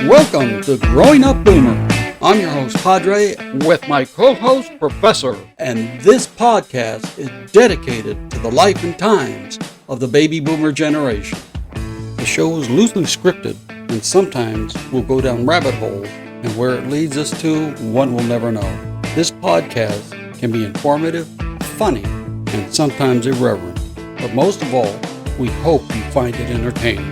Welcome to Growing Up Boomer. I'm your host, Padre, with my co-host, Professor. And this podcast is dedicated to the life and times of the baby boomer generation. The show is loosely scripted, and sometimes we'll go down rabbit hole, and where it leads us to, one will never know. This podcast can be informative, funny, and sometimes irreverent. But most of all, we hope you find it entertaining.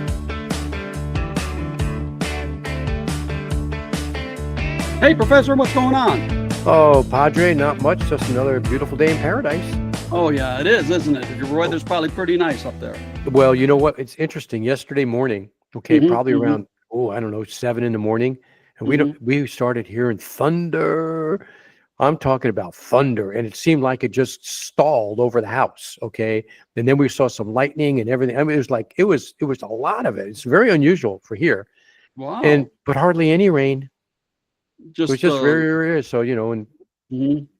Hey, Professor, what's going on? Oh, Padre, not much. Just another beautiful day in paradise. Oh, yeah, it is, isn't it? Your weather's probably pretty nice up there. Well, you know what? It's interesting. Yesterday morning, probably around, I don't know, 7 in the morning, and we started hearing thunder. I'm talking about thunder, and it seemed like it just stalled over the house. Okay, and then we saw some lightning and everything. I mean, it was a lot of it. It's very unusual for here. Wow. But hardly any rain. It was just very rare. So,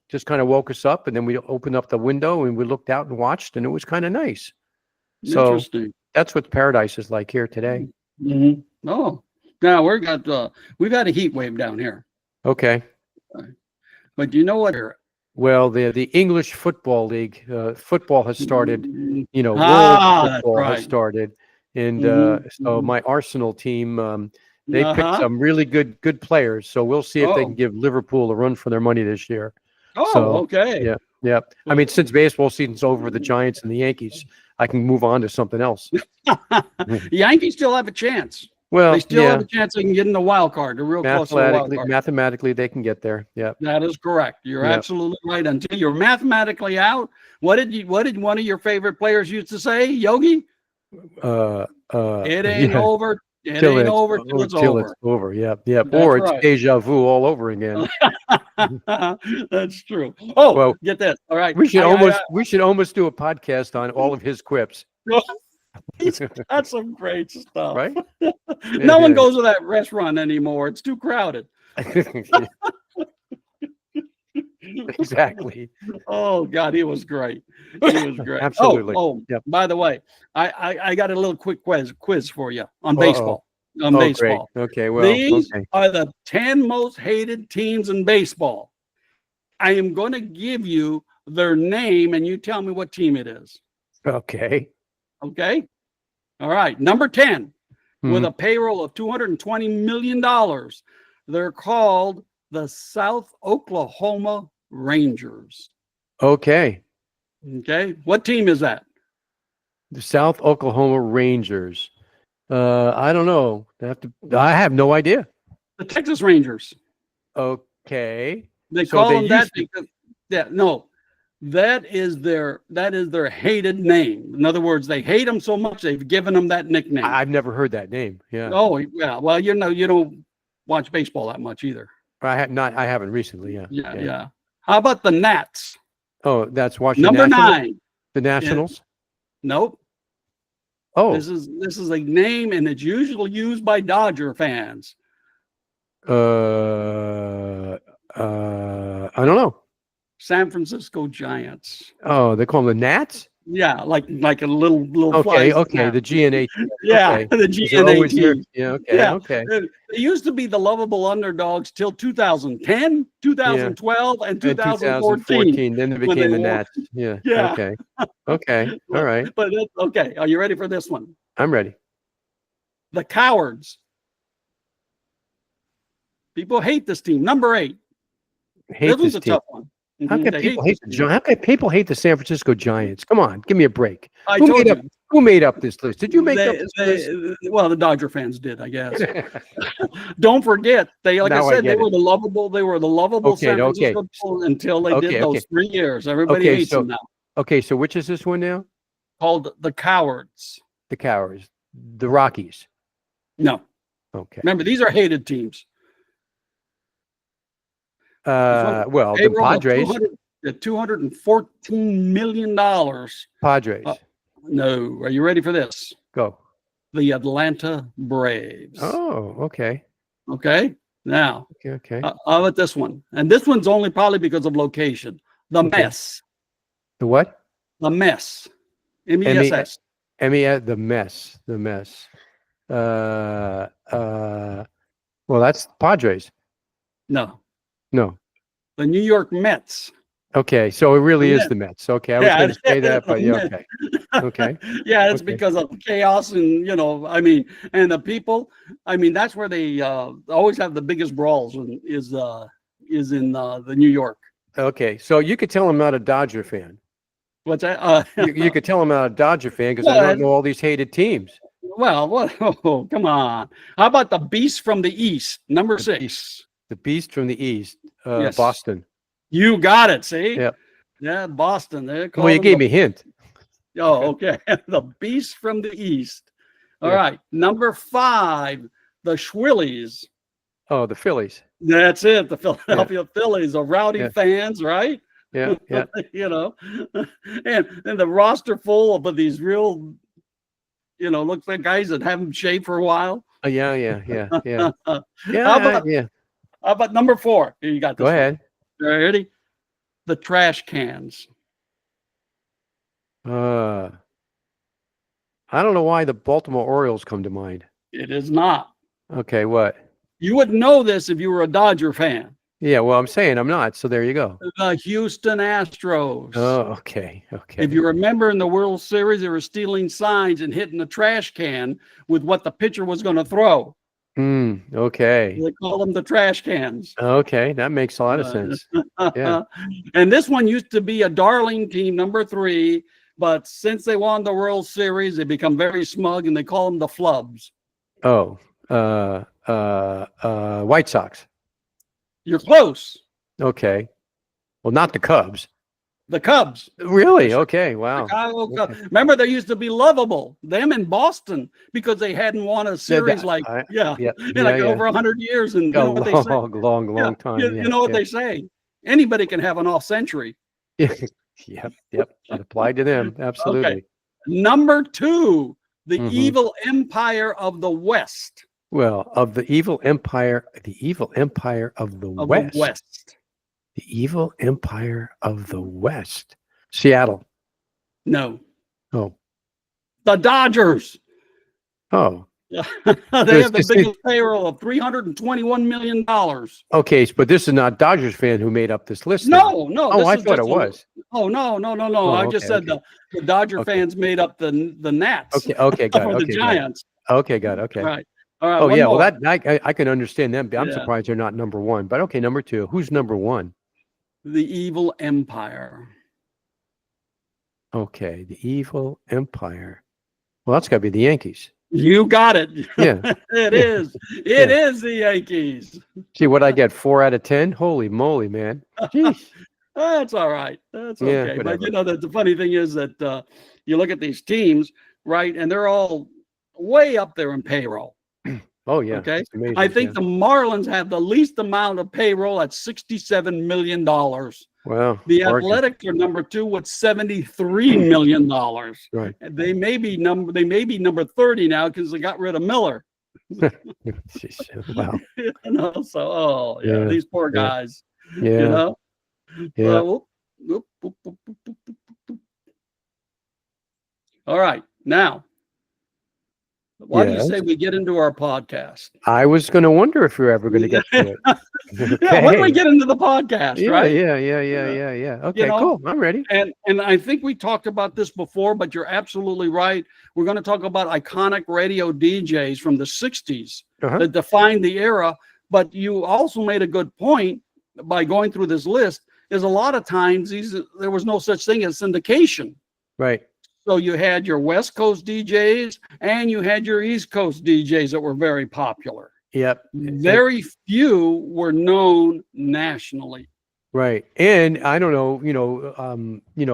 just kind of woke us up, and then we opened up the window and we looked out and watched, and it was kind of nice. So interesting. That's what paradise is like here today. Mm-hmm. Oh, now we've got a heat wave down here. Okay. But you know what? Well, the English Football League, football has started, world football has started. And so my Arsenal team, they picked some really good players. So we'll see if they can give Liverpool a run for their money this year. Oh, so, okay. Yeah. I mean, since baseball season's over with the Giants and the Yankees, I can move on to something else. The Yankees still have a chance. Well, they still have a chance they can get in the wild card. They're real close to the wild card. Mathematically, they can get there. Yeah, that is correct. You're absolutely right. Until you're mathematically out, what did one of your favorite players used to say, Yogi? It ain't over. It ain't over till it's over. It's over. Yeah. Or it's deja vu all over again. That's true. Oh, well, get this. All right. We should almost do a podcast on all of his quips. That's some great stuff. Right? No one goes to that restaurant anymore. It's too crowded. Exactly. Oh God, he was great. He was great. Absolutely. By the way, I got a little quick quiz for you on baseball. Baseball. Great. Okay. Well, these are the 10 most hated teams in baseball. I am going to give you their name, and you tell me what team it is. Okay. Okay. All right. Number 10, with a payroll of $220 million, they're called the South Oklahoma Rangers. Okay. Okay. What team is that? The South Oklahoma Rangers. I don't know. I have no idea. The Texas Rangers. Okay. They call them that because that is their hated name. In other words, they hate them so much they've given them that nickname. I've never heard that name. Yeah. Oh, yeah. Well, you don't watch baseball that much either. I haven't recently. Yeah. How about the Nats? Oh, that's Washington. Number 9. The Nationals? Nope. Oh. This is a name, and it's usually used by Dodger fans. I don't know. San Francisco Giants. Oh, they call them the Nats? Yeah, like a little okay, the GNA. Yeah, okay. The GNA team. Yeah, okay. They used to be the lovable underdogs till 2010, 2012, and 2014. Then they became the Nats. Yeah. Okay. All right. But okay, are you ready for this one? I'm ready. The Cowards. People hate this team. Number 8. This was a tough one. How can people hate the San Francisco Giants? Come on, give me a break. Who made up this list? Did you make up this list? Well, the Dodger fans did, I guess. Don't forget, they were the lovable San Francisco people until they did those 3 years. Everybody hates them now. Okay, so which is this one now? Called the Cowards. The Cowards. The Rockies. No. Okay. Remember, these are hated teams. Well, the Padres. $214 million. Padres. No. Are you ready for this? Go. The Atlanta Braves. Oh, okay. Okay. Now. Okay. How about this one? And this one's only probably because of location. The Mess. The what? The Mess. MESS. The Mess. Well, that's Padres. No, No. the New York Mets. Okay, so it really is Mets. the Mets. Okay, I was going to say that, but yeah, okay. Okay. Yeah, it's Okay. because of chaos and I mean, and the people. I mean, that's where they always have the biggest brawls. Is in the New York. Okay, so you could tell I'm not a Dodger fan. What's that? You could tell I'm not a Dodger fan because I Well, don't know all these hated teams. well, what? Oh, come on. How about the Beast from the East, number The 6? The Beast from the East, Yes. Boston. You got it. See? Yeah. Yeah, Boston. Well, you gave me a hint. Oh, okay. The Beast from the East. All Yeah. right. Number 5, the Schwillies. Oh, the Phillies. That's it. The Philadelphia Phillies are rowdy Yeah. fans, right? Yeah, yeah. And the roster full of these real, looks like guys that haven't shaved for a while. Yeah. Yeah. How about number 4? Here, you got this. Go ahead. Ready? The trash cans. I don't know why the Baltimore Orioles come to mind. It is not. Okay, what? You would know this if you were a Dodger fan. Yeah, well, I'm saying I'm not, so there you go. The Houston Astros. Oh, okay. If you remember in the World Series, they were stealing signs and hitting the trash can with what the pitcher was going to throw. Okay. They call them the trash cans. Okay, that makes a lot of sense. Yeah. And this one used to be a darling team, number 3, but since they won the World Series, they become very smug and they call them the Flubs. Oh, White Sox. You're close. Okay. Well, not the Cubs. The Cubs. Really? Okay. Wow. Chicago Cubs. Remember, they used to be lovable. Them in Boston because they hadn't won a series over 100 years. And a long time. You know what they say? Anybody can have an off century. Yep. It applied to them. Absolutely. Okay. Number 2, the evil empire of the West. Well, of the evil empire of the West. The evil empire of the West. Seattle. No. Oh. The Dodgers. Oh. They have the biggest payroll of $321 million. Okay, but this is not Dodgers fan who made up this list. No. Oh, I thought it was. Oh, no. Oh, I just said the Dodger fans made up the Nats. Okay, got it. Or the Giants. Okay, got it. Okay. Right. All right. Oh, yeah. More. Well, I can understand them. I'm surprised they're not number 1. But okay, number 2. Who's number 1? The evil empire. Okay, the evil empire. Well, that's got to be the Yankees. You got it. Yeah. It is. It is the Yankees. See what I get, 4 out of 10? Holy moly, man. Jeez. That's all right. That's okay. Whatever. But the funny thing is that you look at these teams, right, and they're all way up there in payroll. Oh, yeah. Okay. Amazing, I think the Marlins have the least amount of payroll at $67 million. Wow. The Athletics are number 2 with $73 million. Right. They may be number 30 now because they got rid of Miller. Wow. These poor guys. Yeah. All right. Now, why do you say we get into our podcast? I was going to wonder if you're ever going to get to it. Okay. Yeah, when do we get into the podcast, right? Yeah. Okay, cool. I'm ready. And I think we talked about this before, but you're absolutely right. We're going to talk about iconic radio DJs from the 60s that defined the era. But you also made a good point by going through this list, is a lot of times there was no such thing as syndication. Right. So you had your West Coast DJs and you had your East Coast DJs that were very popular. Yep. Very few were known nationally. Right. And I don't know,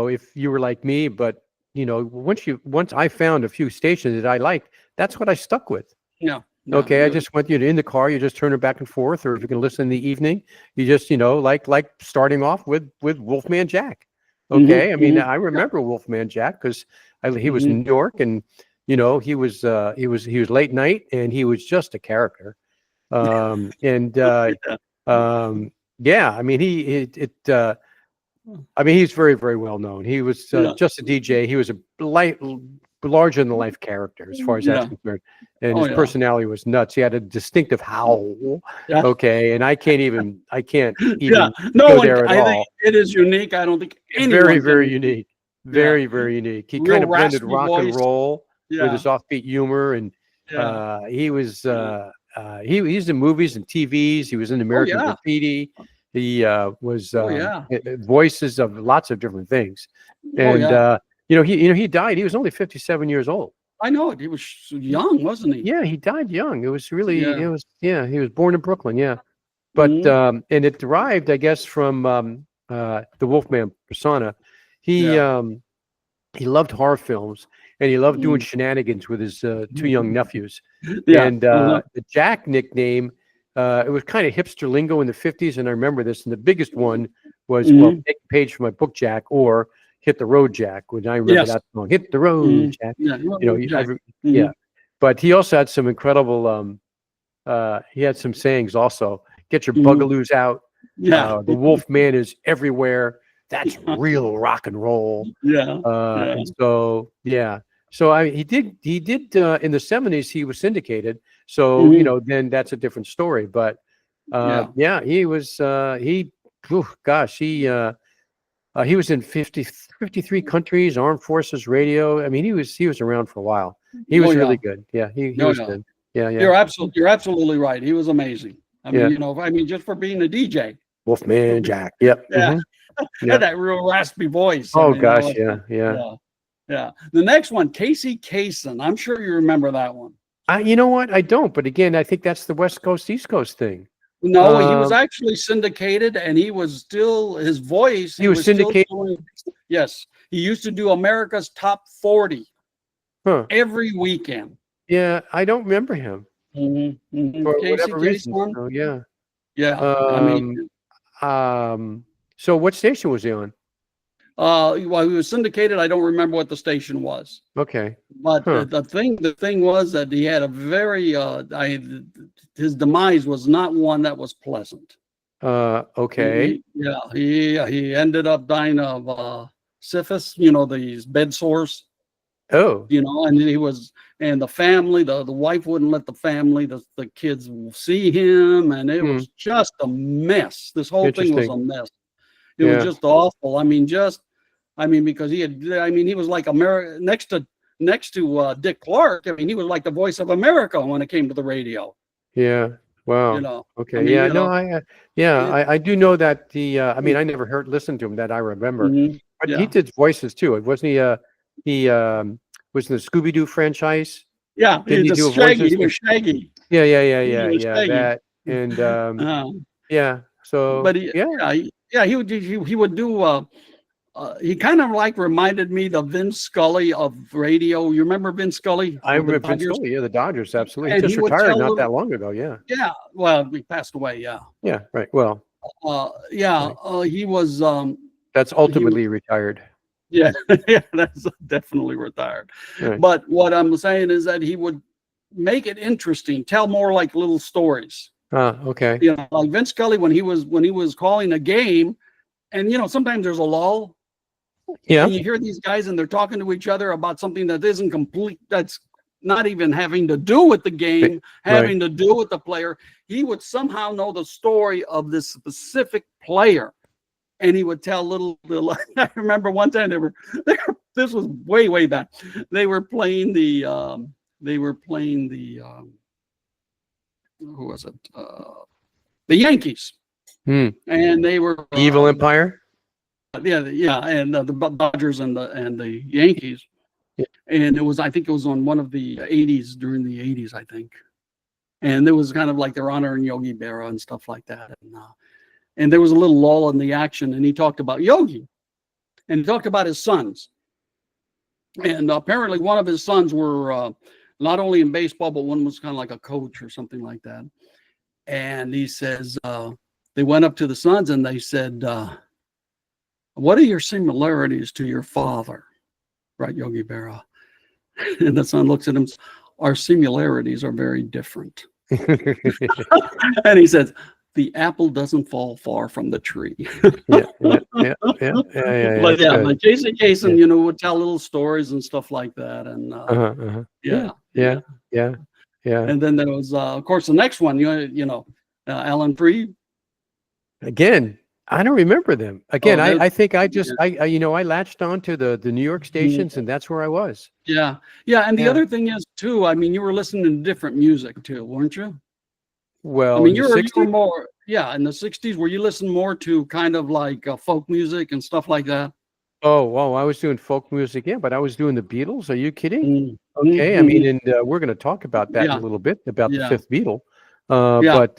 if you were like me, but once I found a few stations that I liked, that's what I stuck with. Yeah. I just went in the car, you just turn it back and forth, or if you can listen in the evening, you just, like starting off with Wolfman Jack. Okay. I mean, I remember Wolfman Jack because he was in New York, and he was late night, and he was just a character. I mean, he's very, very well known. He was just a DJ. He was a larger than life character as far as that's Yeah. concerned. And Oh, his yeah. personality was nuts. He had a distinctive howl. Yeah. Okay. And I can't even Yeah. No go one, there at I think all. it is unique. I don't think anyone Very, can. very unique. Yeah. Very, very unique. He Real kind of blended raspy rock and voice. roll with Yeah. his offbeat humor. And Yeah. he was he's in movies and TVs. He was in American yeah. Graffiti. He was Oh, yeah. voices of lots of different things. Oh, And yeah. he died. He was only 57 years old. I know it. He was young, wasn't he? Yeah, he died young. It was really Yeah. he was born in Brooklyn, yeah. But Mhm. and it derived, I guess, from the Wolfman persona. He loved horror films, and he loved doing shenanigans with his two young nephews. Yeah. And the Jack nickname, it was kind of hipster lingo in the 50s, and I remember this. And the biggest one was, well, take a page from my book, Jack, or Hit the Road, Jack. When I remember that song, Hit the Road, Jack. Yeah. Jack. Yeah. But he also had some incredible, he had some sayings also. Get your bugaloos out. Yeah. The Wolfman is everywhere. That's real rock and roll. Yeah. And so, yeah. So he did in the 70s, he was syndicated. So, then that's a different story. But he was, he was in 53 countries, armed forces, radio. I mean, he was around for a while. He was really good. Yeah, he was good. Yeah. You're absolutely right. He was amazing. I mean, just for being a DJ. Wolfman Jack. Yep. Yeah. Had that real raspy voice. Oh, gosh. Yeah. The next one, Casey Kasem. I'm sure you remember that one. You know what? I don't. But again, I think that's the West Coast, East Coast thing. No, he was actually syndicated, and he was still his voice. He was syndicated. Yes, he used to do America's Top 40 every weekend. Yeah, I don't remember him for whatever reason. So, so what station was he on? While he was syndicated, I don't remember what the station was. Okay, but the thing was that he had a very his demise was not one that was pleasant. Okay. He ended up dying of syphilis. These bed sores. Oh. And he was, and the family, the wife wouldn't let the family, the kids see him, and it was just a mess. This whole thing was a mess. It was just awful. Because he was like America next to Dick Clark. I mean, he was like the voice of America when it came to the radio. Yeah. Wow. Okay. I do know that I never listened to him that I remember, but he did voices too. Wasn't he was in the Scooby-Doo franchise? Yeah. He was Shaggy. Yeah. That and so. But he would do. He kind of like reminded me of Vince Scully of radio. You remember Vince Scully? I remember Vince Scully. Yeah, the Dodgers. Absolutely. He just retired not that long ago. Yeah. Yeah. Well, he passed away. Yeah. Yeah. Right. Well. He was. That's ultimately retired. Yeah. That's definitely retired. Right. But what I'm saying is that he would make it interesting, tell more like little stories. Okay. Like Vince Scully when he was calling a game, and sometimes there's a lull. Yeah. And you hear these guys and they're talking to each other about something that isn't complete. That's not even having to do with the game, having to do with the player. He would somehow know the story of this specific player. And he would tell little I remember one time this was way back. They were playing the who was it? The Yankees. And they were Evil Empire. Yeah, and the Dodgers and the Yankees. Yeah. And I think it was on one of the 80s, during the 80s, I think. And it was kind of like they're honoring Yogi Berra and stuff like that. And there was a little lull in the action, and he talked about Yogi, and he talked about his sons. And apparently one of his sons were not only in baseball, but one was kind of like a coach or something like that. And he says, they went up to the sons and they said, what are your similarities to your father? Right, Yogi Berra. And the son looks at him, our similarities are very different. And he says, the apple doesn't fall far from the tree. But Yeah, but Jason Yeah. Kasem, would tell little stories and stuff like that, and Yeah, yeah. yeah. And then there was, of course, the next one. Alan Freed. Again, I don't remember them. Again, I think I just yeah. I latched on to the New York stations, and that's where I was. Yeah, and the other thing is too. I mean, you were listening to different music too, weren't you? Well, I mean, in the you were 60s? more, in the '60s, where you listened more to kind of like folk music and stuff like that. Oh, well, I was doing folk music, yeah, but I was doing the Beatles. Are you kidding? Mm. Okay, I mean, and we're going to talk about that in Yeah, a little bit about the yeah, fifth Beatle. yeah, But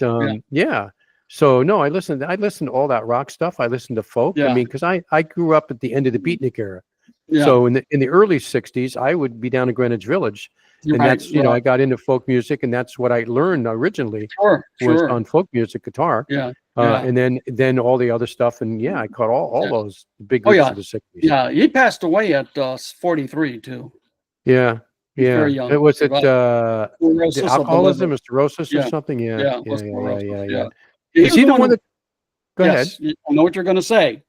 yeah. So no, I listened to all that rock stuff. I listened to folk. I yeah, mean, because I grew up at the end of the beatnik era. yeah. So in the early 60s, I would be down in Greenwich Village, and Right, that's I got into folk music, and that's what I learned originally was sure. on folk music guitar. Yeah, And then all the other stuff, and I caught all those big Oh, groups of the 60s. yeah. He passed away at 43 too. Yeah. Very young. It was Right. the Cirrhosis of the alcoholism, liver. cirrhosis or Yeah, something. it was cirrhosis, Yeah. He Is was he the one who- that? Go ahead. Yes, I know what you're going to say.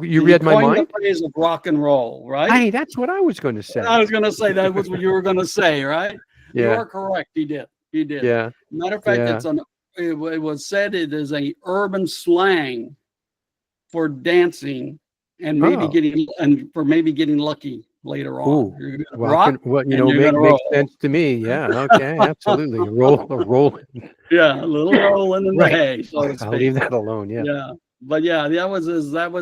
You read my coined mind? the phrase of rock and roll, right? Hey, that's what I was going to say. I was going to say that was what you were going to say, right? You Yeah. are correct. He did. Yeah. Matter of fact, Yeah. it was said it is a urban slang for dancing and maybe getting lucky later on. Ooh, You're gonna rock, rock, and you're makes gonna roll. sense to me. Yeah. Okay. Absolutely. Roll. Yeah, a little rolling in the Right. hay, so to I'll speak. leave that alone. Yeah. Yeah, but that was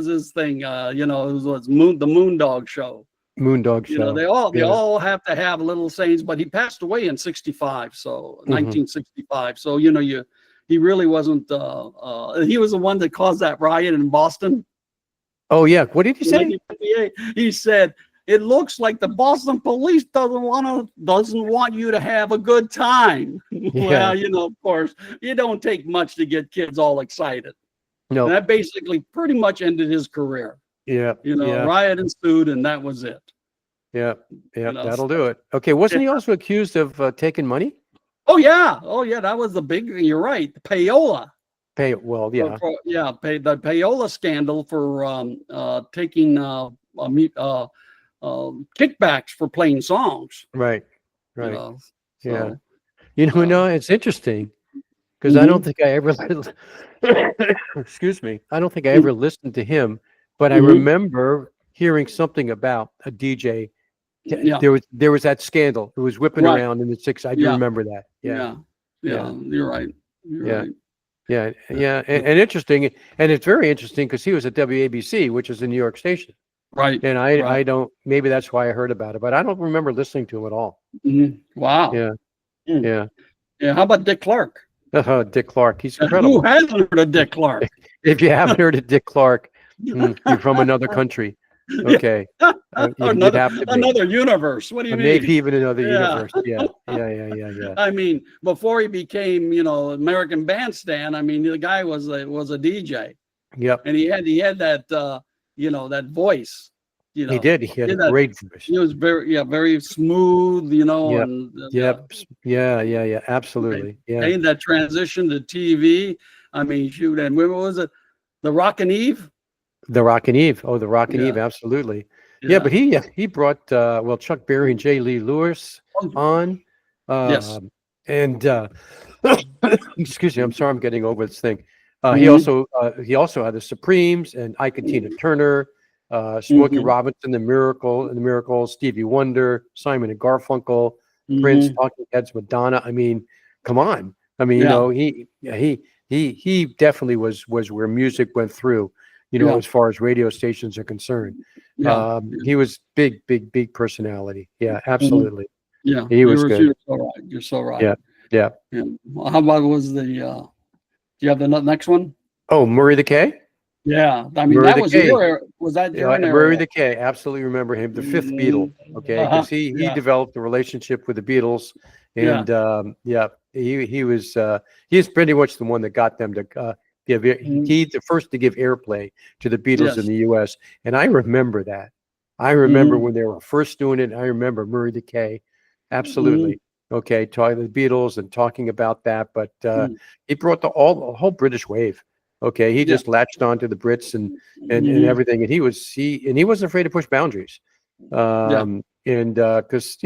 his thing. It was the Moondog Show. Moondog Show. They all have to have little sayings, but he passed away in 65, so 1965. So he really wasn't. He was the one that caused that riot in Boston. Oh yeah. What did he say? 1958. He said, "It looks like the Boston police doesn't want you to have a good time." Yeah. Well, of course, it don't take much to get kids all excited. No. And that basically pretty much ended his career. Yeah. Riot ensued, and that was it. Yeah. That'll do it. Okay. Wasn't he also accused of taking money? Oh yeah, that was the big thing. You're right. The payola. Well, yeah. The payola scandal for taking kickbacks for playing songs. Right. So, it's interesting because I don't think I ever excuse me. I don't think I ever listened to him, but I remember hearing something about a DJ. Yeah. There was that scandal. It was whipping around in the 60s. I do remember that. Yeah. You're right. Yeah. And interesting, and it's very interesting because he was at WABC, which is a New York station. Right. And I don't. Maybe that's why I heard about it, but I don't remember listening to him at all. Wow. Yeah. How about Dick Clark? Dick Clark, he's incredible. Who hasn't heard of Dick Clark? If you haven't heard of Dick Clark, you're from another country. Okay. Another universe. What do you mean? Maybe even another universe. Yeah. I mean, before he became, American Bandstand, I mean, the guy was a DJ. Yep. And he had that, that voice. He did. He had a great voice. He was very smooth. Yep. And Yeah. Absolutely. Yeah. And that transition to TV. I mean, shoot. And when was it? The Rockin' Eve. The Rockin' Eve. Oh, the Rockin' Eve. Absolutely. Yeah, but he brought Chuck Berry and Jay Lee Lewis on. Yes. And excuse me, I'm sorry, I'm getting over this thing. He also had the Supremes and Ike and Tina Turner, Smokey Robinson, the Miracles, Stevie Wonder, Simon and Garfunkel, Prince, Talking Heads, Madonna. I mean, come on. I mean, he definitely was where music went through. As far as radio stations are concerned. He was big personality. Yeah, absolutely. Yeah, he was good. You're so right. Yeah. How about do you have the next one? Oh, Murray the K? Yeah, I mean, Murray that was your era. Was that your era? Murray the K, absolutely remember him, the fifth Beatle, okay? Because he developed a relationship with the Beatles, and he's pretty much the one that got them to he's the first to give airplay to the Beatles in the U.S. And I remember that. I remember when they were first doing it. I remember Murray the K. Absolutely. Okay, talking the Beatles and talking about that, but Mm. he brought the whole British wave. Okay, he Yeah. just latched onto the Brits and Mhm. everything, and he wasn't afraid to push boundaries. Yeah. And because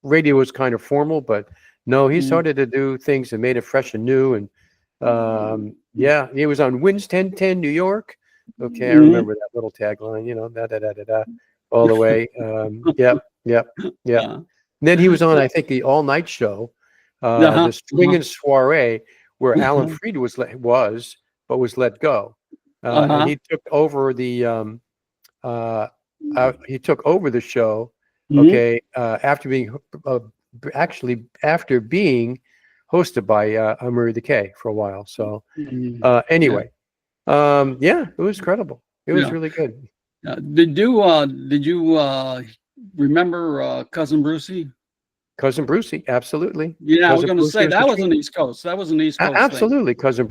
radio was kind of formal, but no, he Mhm. started to do things and made it fresh and new. And yeah, he was on Wins 1010 New York. Okay, I Mhm. remember that little tagline, da da da da da, all the way. Yep, yep, yep. Yeah. And then he was on, So, I think, the all night show, uh-huh. the Swing Uh-huh. and Soiree, where Alan Freed but was let go, and Uh-huh. uh, he took over the show. Mhm. Okay, uh, after being hosted by Murray the K for a while. So Mhm. Yeah. anyway, yeah, it was credible. It was Yeah. really good. Did you remember Cousin Brucey? Cousin Brucey, absolutely. Yeah, I was Cousin going to Brucey say was the that was truth. an East Coast. That was an East Coast thing. Absolutely, Cousin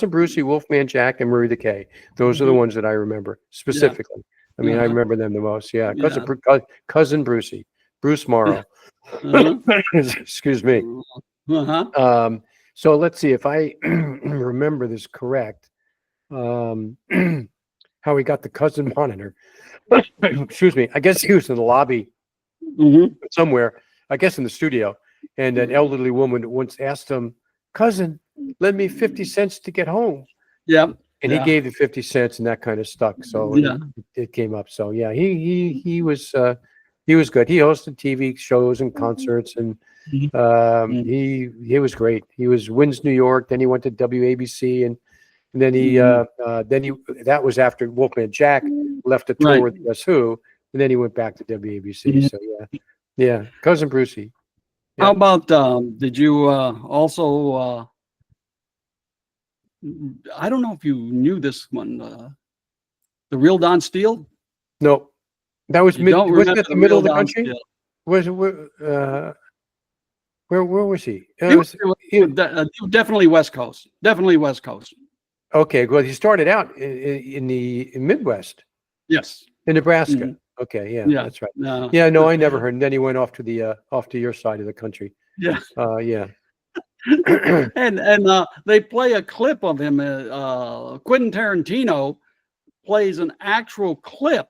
Brucey, Wolfman Jack, and Murray the K. Those are the Mhm. ones that I remember Yeah. specifically. I mean, I Uh-huh. remember them the most. Yeah, Yeah. Cousin Brucey, Bruce Morrow. Uh-huh. Excuse me. Uh-huh. So let's see if I remember this correct. Um, how he got the cousin monitor. Excuse me. I guess he was in the lobby Mhm. somewhere. I guess in the studio, and an elderly woman once asked him, "Cousin, lend me 50 cents to get home." Yep. And he Yeah. gave the 50 cents, and that kind of stuck. So Yeah. it came up. So yeah, he was good. He hosted TV shows and concerts, and Mhm. Mhm. he was great. He was Wins New York, then he went to WABC, and Mhm. then he that was after Wolfman Jack left to tour Right. with Guess Who, and then he went back to WABC. Mhm. So yeah, Cousin Brucey. How Yep. about did you also I don't know if you knew this one, the real Don Steele? No, that was You don't wasn't remember that the the middle real of the Don country? Steele. Was it where was he? He was, He definitely West Coast. Definitely West Coast. okay, well, he started out in the Midwest, Yes. in Nebraska. Mhm. Okay, yeah, Yeah. that's right. No. Yeah, no, I never heard. And then he went off to your side of the country. Yeah. Yeah. And they play a clip of him. Quentin Tarantino plays an actual clip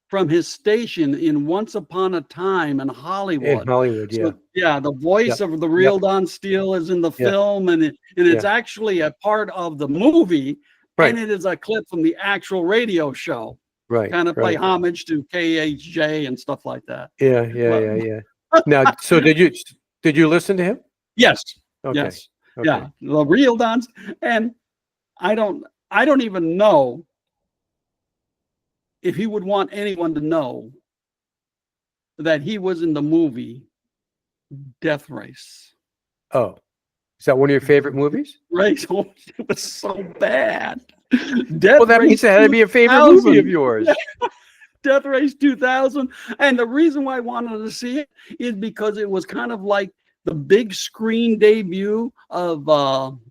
from his station in Once Upon a Time in In Hollywood. Hollywood, yeah. So yeah, the voice Yep. of the Yep. real Don Steele is in the Yeah. film, and it's Yeah. actually a part of the movie, and Right. it is a clip from the actual radio show. Right. Kind of play Right. homage to KHJ and stuff like that. Yeah. But Yeah. Now, so did you listen to him? yes, Okay. yes, Okay. yeah, the real Don's, and I don't even know if he would want anyone to know that he was in the movie Death Race. Oh, is that one of your favorite movies? Race, oh, it was so bad. Death Well, that Race means it had to be a favorite movie of yours. Death Race 2000. And the reason why I wanted to see it is because it was kind of like the big screen debut of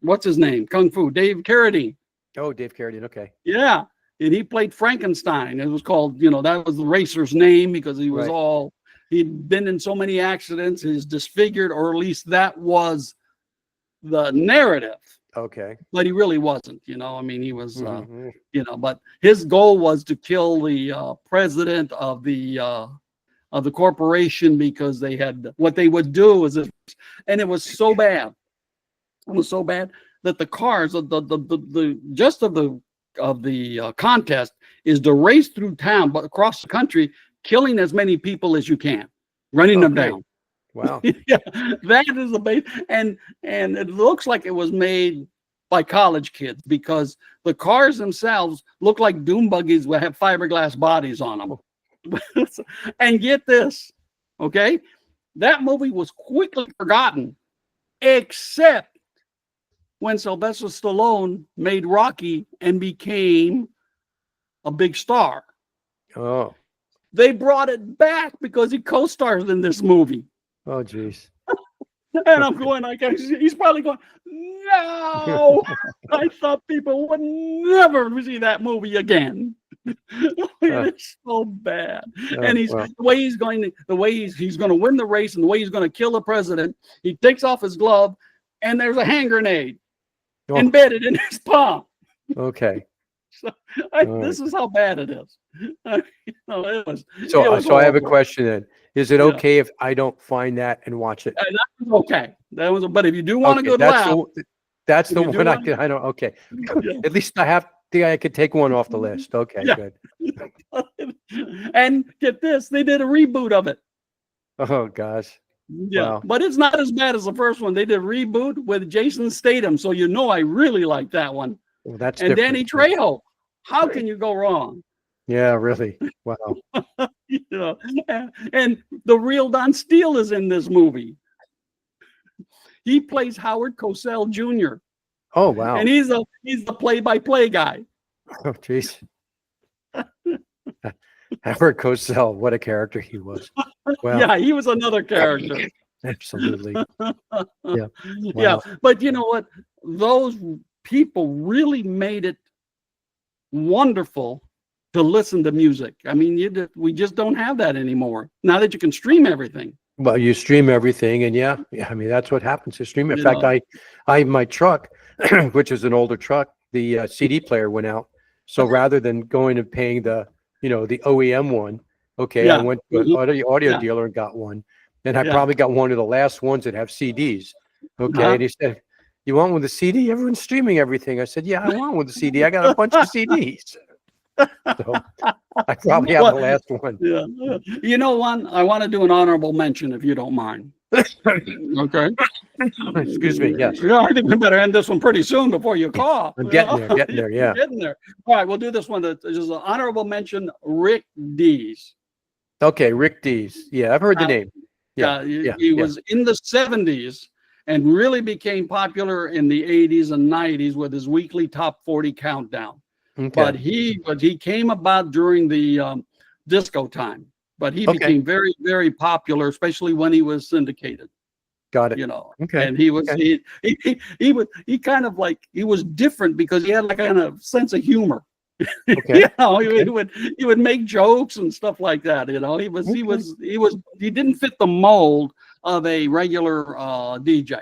what's his name? Kung Fu, Dave Carradine. Oh, Dave Carradine. Okay. Yeah. And he played Frankenstein. It was called, that was the racer's name because he was Right. he'd been in so many accidents, he's disfigured, or at least that was the narrative. Okay. But he really wasn't, I mean, he was, Mhm. but his goal was to kill the president of the corporation because they had, what they would do is, and it was so bad. It was so bad that the cars, the just of the contest is to race through town, but across the country, killing as many people as you can, running them Okay. down. Wow. Yeah, that is the base, and it looks like it was made by college kids because the cars themselves look like doom buggies that have fiberglass bodies on them. And get this, okay, that movie was quickly forgotten, except when Sylvester Stallone made Rocky and became a big star. Oh. They brought it back because he co-stars in this movie. Oh, geez. And I'm going, he's probably going, no, I thought people would never see that movie again. It is so bad. And well, the way he's going to win the race, and the way he's going to kill the president. He takes off his glove, and there's a hand grenade embedded in his palm. okay. So All this is how bad it is. It was So I have a horrible. question then. Is it Yeah. okay if I don't find that and watch it? That was okay. But if you do want a Okay, good laugh, that's the If you do one want- I don't. Okay, Yeah. at least I could take one off the list. Okay, Yeah. good. And get this, they did a reboot of it. Oh gosh. Yeah, Wow. but it's not as bad as the first one. They did a reboot with Jason Statham, so I really like that one. Well, that's And different. Danny Trejo. How can you go wrong? Yeah, really. Wow. And the real Don Steele is in this movie. He plays Howard Cosell Jr. Oh wow. and he's the play-by-play guy. Oh jeez. Howard Cosell, what a character he was. Wow. Yeah, he was another character. Absolutely. Yeah. Yeah, but you know what? Those people really made it wonderful to listen to music. I mean, we just don't have that anymore. Now that you can stream everything. Well, you stream everything, and yeah, I mean that's what happens to stream. In You fact, know. I my truck, which is an older truck, the CD player went out. So rather than going and paying the OEM one, okay, I Yeah. went to an Mhm. audio Yeah. dealer and got one, and I Yeah. probably got one of the last ones that have CDs. Okay, Uh-huh. and he said, "You want one with a CD? Everyone's streaming everything." I said, "Yeah, I want one with a CD. I got a bunch of CDs." So I probably have the last one. Yeah. You know what? I want to do an honorable mention if you don't mind. Okay. Excuse me. Yes. Yeah, I think we better end this one pretty soon before you call. I'm getting there, yeah. Getting there. All right, we'll do this one. This is an honorable mention, Rick Dees. Okay, Rick Dees. Yeah, I've heard the name. He was in the 70s and really became popular in the 80s and 90s with his weekly top 40 countdown. Okay. But he came about during the disco time. But he Okay. became very, very popular, especially when he was syndicated. Got it. Okay. And he was he kind of like he was different because he had like kind of sense of humor. Okay. He would make jokes and stuff like that. He didn't fit the mold of a regular DJ.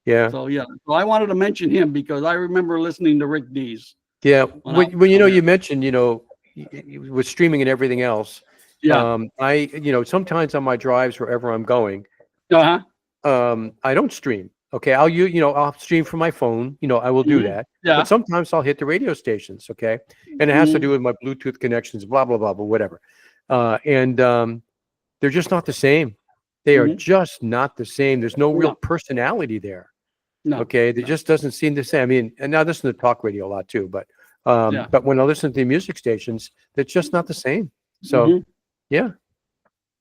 Yeah. So I wanted to mention him because I remember listening to Rick Dees. Yeah. When you mentioned, with streaming and everything else. Yeah. I sometimes on my drives wherever I'm going, Uh-huh. I don't stream. Okay. I'll stream from my phone. I will do Mhm. that. Yeah. But sometimes I'll hit the radio stations. Okay. And it has to Mhm. do with my Bluetooth connections, blah, blah, blah, whatever. And they're just not the same. They are Mhm. just not the same. There's no real No. personality there. No. Okay. It just doesn't seem the same. I mean, and I listen to talk radio a lot too, but when I listen to the music stations, it's just not the same. So Mhm. yeah.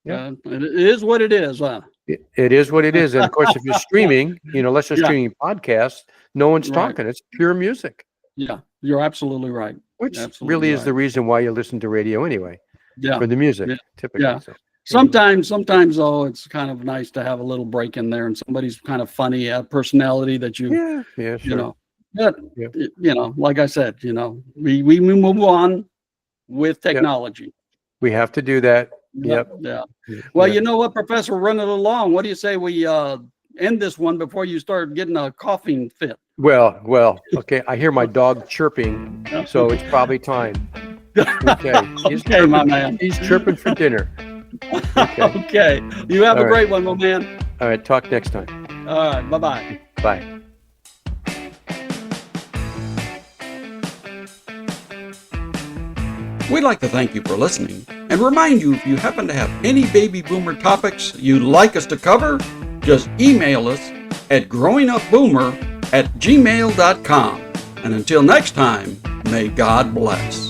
It is what it is. It is what it is. And of course, if you're streaming, unless you're Yeah. streaming podcasts, no one's Right. talking. It's pure music, Yeah, you're absolutely right. which Absolutely really is right. the reason why you listen to radio anyway, Yeah. for the music, Yeah. typically. Yeah. So, Sometimes though, it's kind of nice to have a little break in there and somebody's kind of funny personality that you yeah, sure. you know. But Yeah. like I said, we move on with technology. We have to do that. Yep. Yeah. Well, Yep. you know what, Professor, we're running along. What do you say we end this one before you start getting a coughing fit? Well, okay. I hear my dog chirping, so it's probably time. Okay. Okay, my man. He's chirping for dinner. Okay. Okay. You have All a right. great one, my man. All right. Talk next time. All right. Bye-bye. Bye. We'd like to thank you for listening and remind you if you happen to have any baby boomer topics you'd like us to cover, just email us at growingupboomer@gmail.com. And until next time, may God bless.